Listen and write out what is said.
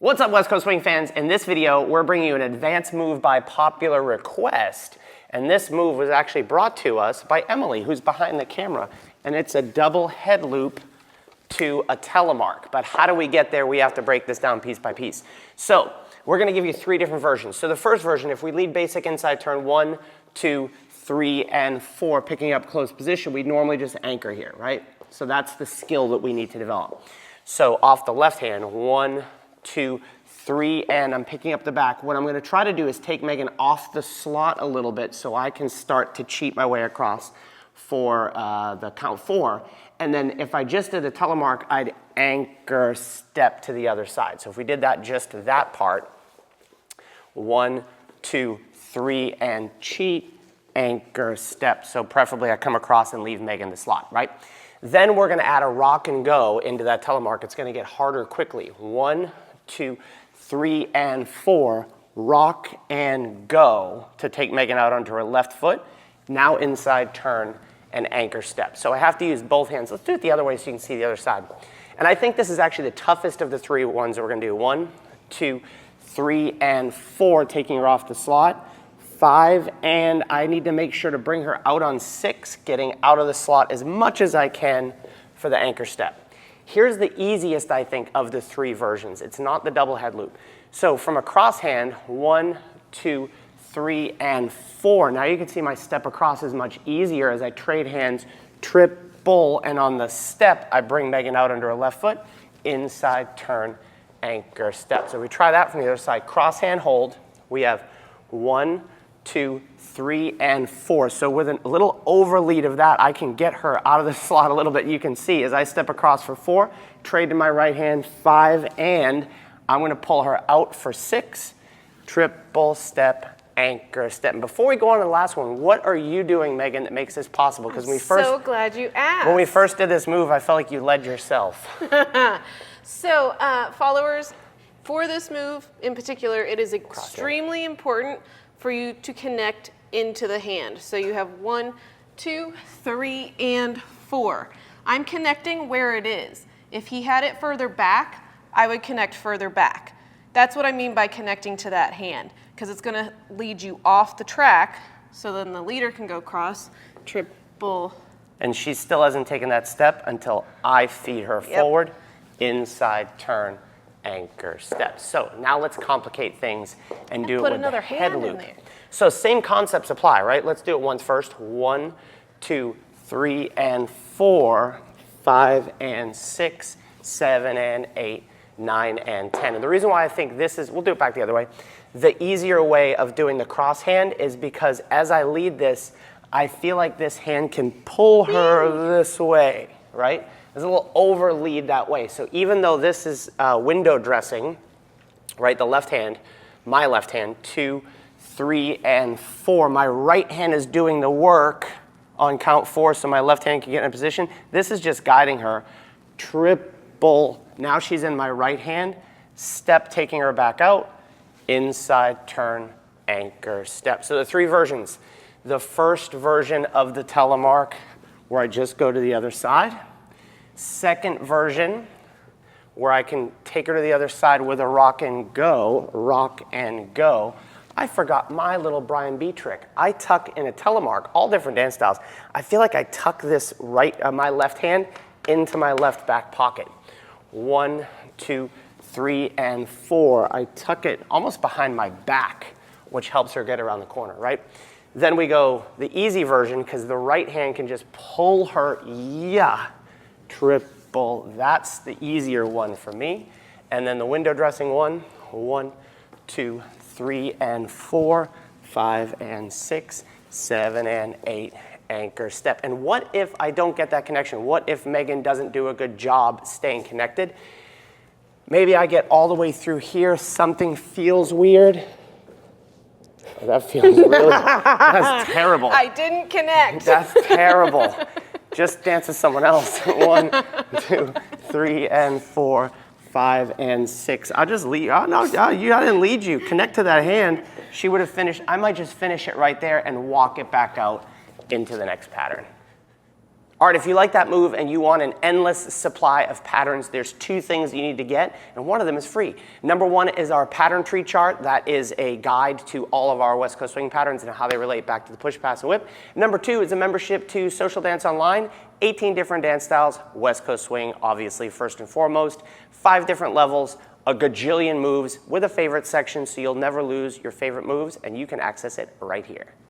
What's up, West Coast Swing fans? In this video, we're bringing you an advanced move by popular request. And this move was actually brought to us by Emily, who's behind the camera. And it's a double head loop to a Telemark. But how do we get there? We have to break this down piece by piece. So we're gonna give you three different versions. So the first version, if we lead basic inside turn 1, 2, 3, and 4, picking up close position, we normally just anchor here, right? So that's the skill that we need to develop. So off the left hand, 1, 2, 3, and I'm picking up the back. What I'm going to try to do is take Megan off the slot a little bit so I can start to cheat my way across for the count 4. And then if I just did a Telemark, I'd anchor step to the other side. So if we did that, just that part, 1, 2, 3, and cheat, anchor step. So preferably I come across and leave Megan the slot, right? Then we're going to add a rock and go into that Telemark. It's going to get harder quickly. 1, 2, 3, and 4, rock and go to take Megan out onto her left foot. Now inside turn and anchor step. So I have to use both hands. Let's do it the other way so you can see the other side. And I think this is actually the toughest of the three ones that we're going to do. 1, 2, 3, and 4, taking her off the slot. 5, and I need to make sure to bring her out on 6, getting out of the slot as much as I can for the anchor step. Here's the easiest, I think, of the three versions. It's not the double head loop. So from a cross hand, 1, 2, 3, and 4. Now you can see my step across is much easier as I trade hands, triple, and on the step, I bring Megan out under her left foot, inside turn, anchor step. So we try that from the other side. Cross hand hold, we have 1, 2, 3, and 4. So with a little overlead of that, I can get her out of the slot a little bit. You can see as I step across for 4, trade to my right hand, 5, and I'm going to pull her out for 6, triple step, anchor step. And before we go on to the last one, what are you doing, Megan, that makes this possible? Because I'm so glad you asked. When we first did this move, I felt like you led yourself. So followers, for this move in particular, it is extremely important for you to connect into the hand. So you have 1, 2, 3, and 4. I'm connecting where it is. If he had it further back, I would connect further back. That's what I mean by connecting to that hand, because it's gonna lead you off the track, so then the leader can go cross, triple. And she still hasn't taken that step until I feed her forward, inside turn, anchor step. So now let's complicate things and do it with the head loop. So same concepts apply, right? Let's do it once first. 1, 2, 3, and 4, 5, and 6, 7, and 8, 9, and 10. And the reason why I think this is, we'll do it back the other way, the easier way of doing the cross hand is because as I lead this, I feel like this hand can pull her this way, right? There's a little over lead that way. So even though this is window dressing, right, the left hand, my left hand, 2, 3, and 4, my right hand is doing the work on count 4 so my left hand can get in a position. This is just guiding her. Triple, now she's in my right hand, step taking her back out, inside turn, anchor step. So the three versions. The first version of the Telemark where I just go to the other side. Second version, where I can take her to the other side with a rock and go. I forgot my little Brian B trick. I tuck in a Telemark, all different dance styles. I feel like I tuck this my left hand into my left back pocket. 1, 2, 3, and 4. I tuck it almost behind my back, which helps her get around the corner, right? Then we go the easy version, because the right hand can just pull her, triple. That's the easier one for me. And then the window dressing one, 1, 2, 3, and 4, 5, and 6, 7, and 8, anchor step. And what if I don't get that connection? What if Megan doesn't do a good job staying connected? Maybe I get all the way through here, something feels weird. Oh, that feels really, that's terrible. I didn't connect. That's terrible. Just dance with someone else. 1, 2, 3, and 4, 5, and 6. I'll just lead. Oh, no, I didn't lead you. Connect to that hand. She would have finished. I might just finish it right there and walk it back out into the next pattern. Art, if you like that move and you want an endless supply of patterns, there's 2 things you need to get, and one of them is free. Number 1 is our pattern tree chart. That is a guide to all of our West Coast swing patterns and how they relate back to the push, pass, and whip. Number 2 is a membership to Social Dance Online, 18 different dance styles, West Coast swing, obviously first and foremost, 5 different levels, a gajillion moves with a favorite section, so you'll never lose your favorite moves, and you can access it right here.